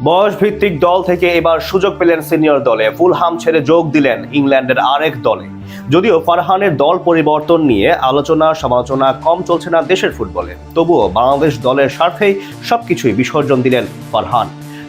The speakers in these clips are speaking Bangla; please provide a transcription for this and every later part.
বয়সভিত্তিক দল থেকে এবার সুযোগ পেলেন সিনিয়র দলে। ফুলহাম ছেড়ে যোগ দিলেন ইংল্যান্ডের আরেক দলে। যদিও ফারহানের দল পরিবর্তন নিয়ে আলোচনা সমালোচনা কম চলছে না দেশের ফুটবলে, তবুও বাংলাদেশ দলের স্বার্থেই সবকিছুই বিসর্জন দিলেন ফারহান।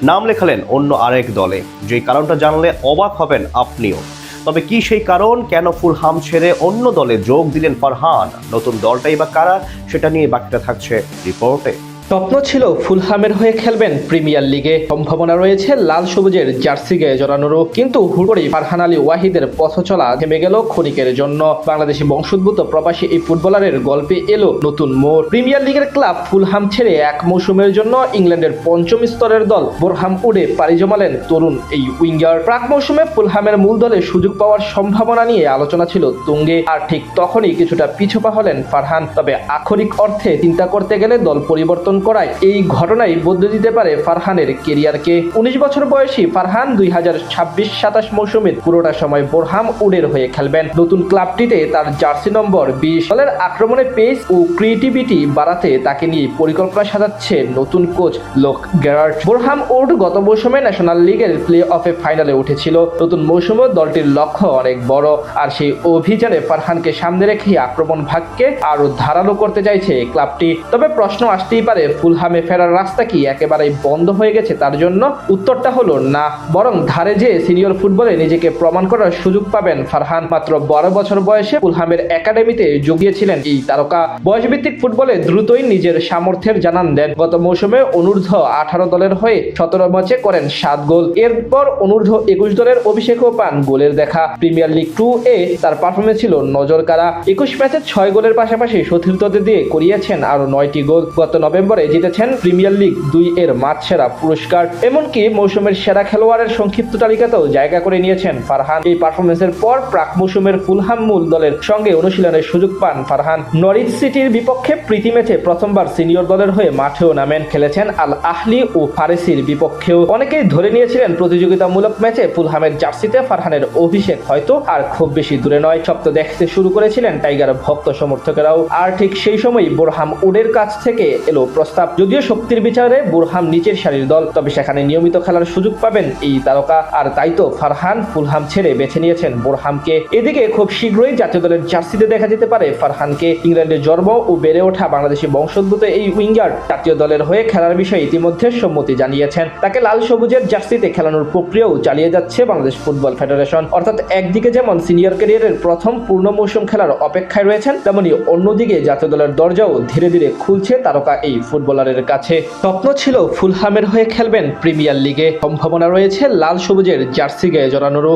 নাম লেখালেন অন্য আরেক দলে। যে কারণটা জানলে অবাক হবেন আপনিও। তবে কি সেই কারণ, কেন ফুলহাম ছেড়ে অন্য দলে যোগ দিলেন ফারহান, নতুন দলটাই বা কারা, সেটা নিয়ে বাকিটা থাকছে রিপোর্টে। স্বপ্ন ছিল ফুলহামের হয়ে খেলবেন প্রিমিয়ার লিগে, সম্ভাবনা রয়েছে লাল সবুজের জার্সি গায়ে জড়ানোরও, কিন্তু হুট করেই ফারহান আলী ওয়াহিদের পথ চলা থেমে গেল ক্ষণিকের জন্য। বাংলাদেশি বংশোদ্ভূত প্রবাসী এই ফুটবলারের গল্পে এলো নতুন মোড়। প্রিমিয়ার লিগের ক্লাব ফুলহাম ছেড়ে এক মৌসুমের জন্য ইংল্যান্ডের পঞ্চম স্তরের দল বোরহাম উডে পাড়ি জমালেন তরুণ এই উইঙ্গার। প্রাক মৌসুমে ফুলহামের মূল দলে সুযোগ পাওয়ার সম্ভাবনা নিয়ে আলোচনা ছিল তুঙ্গে, আর ঠিক তখনই কিছুটা পিছপা হলেন ফারহান। তবে আক্ষরিক অর্থে চিন্তা করতে গেলে দল পরিবর্তন করায় এই ঘটনাই বদলে দিতে পারে ফারহানের কেরিয়ারকে। 19 বছর বয়সী ফারহান 2026-27 মৌসুমের পুরোটা সময় বোরহাম উডের হয়ে খেলবেন। নতুন ক্লাবটিতে তার জার্সি নম্বর 20। দলের আক্রমণে পেস ও ক্রিয়েটিভিটি বাড়াতে তাকে নিয়ে পরিকল্পনা সাজাচ্ছে নতুন কোচ লোক গেরার্ড। বোরহাম উড গত মৌসুমে ন্যাশনাল লিগের প্লে অফে ফাইনালে উঠেছিল। নতুন মৌসুমে দলটির লক্ষ্য অনেক বড়, আর সেই অভিযানে ফারহানকে সামনে রেখে আক্রমণ ভাগকে আরো ধারালো করতে চাইছে ক্লাবটি। তবে প্রশ্ন আসতেই পারে, ফুলহামে ফেরার রাস্তা কি একেবারেই বন্ধ হয়ে গেছে তার জন্য? উত্তরটা হলো না, বরং ধারে যেয়ে সিনিয়র ফুটবলে নিজেকে প্রমাণ করার সুযোগ পাবেন ফারহান। মাত্র 12 বছর বয়সে ফুলহামের একাডেমিতে যোগ দিয়েছিলেন এই তারকা। বয়সভিত্তিক ফুটবলে দ্রুতই নিজের সামর্থ্যের জানান দেন। গত মৌসুমে অনূর্ধ্ব 18 দলের হয়ে 17 ম্যাচে করেন 7 গোল। এরপর অনূর্ধ্ব 21 দলের অভিষেকও পান গোলের দেখা। প্রিমিয়ার লিগ 2 এ তার পারফরমেন্স ছিল নজর কাড়া। 21 ম্যাচে 6 গোলের পাশাপাশি সতীর্থদের দিয়ে করিয়েছেন আরো 9টি গোল। গত নভেম্বরে জিতেছেন প্রিমিয়ার লিগ 2 এর মাঠ সেরা পুরস্কার। এমনকি মৌসুমের সেরা খেলোয়াড়ের সংক্ষিপ্ত তালিকাতেও জায়গা করে নিয়েছেন ফারহান। এই পারফরমেন্সের পর প্রাক মৌসুমের ফুলহাম মূল দলের সঙ্গে অনুশীলনের সুযোগ পান ফারহান। নরিচ সিটির বিপক্ষে প্রীতি ম্যাচে প্রথমবার সিনিয়র দলের হয়ে মাঠেও নামেন। খেলেছেন আল আহলি ও ফারেসির বিপক্ষেও। অনেকেই ধরে নিয়েছিলেন প্রতিযোগিতামূলক ম্যাচে ফুলহামের জার্সিতে ফারহানের অভিষেক হয়তো আর খুব বেশি দূরে নয়। স্বপ্ন দেখতে শুরু করেছিলেন টাইগার ভক্ত সমর্থকেরাও। আর ঠিক সেই সময় বোরহাম উডের কাছ থেকে এলো প্রস্তাব। যদিও শক্তির বিচারে বোরহাম নিচের সারির দল, তবে সেখানে নিয়মিত খেলার সুযোগ পাবেন এই তারকা। আর তাই তো ফারহান ফুলহাম ছেড়ে বেছে নিয়েছেন বোরহামকে। এদিকে খুব শীঘ্রই জাতীয় দলের জার্সিতে দেখা যেতে পারে ফারহানকে। ইংল্যান্ডে জন্ম ও বেড়ে ওঠা বাংলাদেশি বংশোদ্ভূত এই উইঙ্গার জাতীয় দলের হয়ে খেলার বিষয়ে ইতিমধ্যে সম্মতি জানিয়েছেন। তাকে লাল সবুজের জার্সিতে খেলানোর প্রক্রিয়াও চালিয়ে যাচ্ছে বাংলাদেশ ফুটবল ফেডারেশন। অর্থাৎ একদিকে যেমন সিনিয়র ক্যারিয়ারের প্রথম পূর্ণ মৌসুম খেলার অপেক্ষায় রয়েছেন, তেমনি অন্যদিকে জাতীয় দলের দরজাও ধীরে ধীরে খুলছে তারকা এই ফুটবলারের কাছে। স্বপ্ন ছিল ফুলহামের হয়ে খেলবেন প্রিমিয়ার লিগে, সম্ভাবনা রয়েছে লাল সবুজের জার্সি গায়ে জড়ানোরও।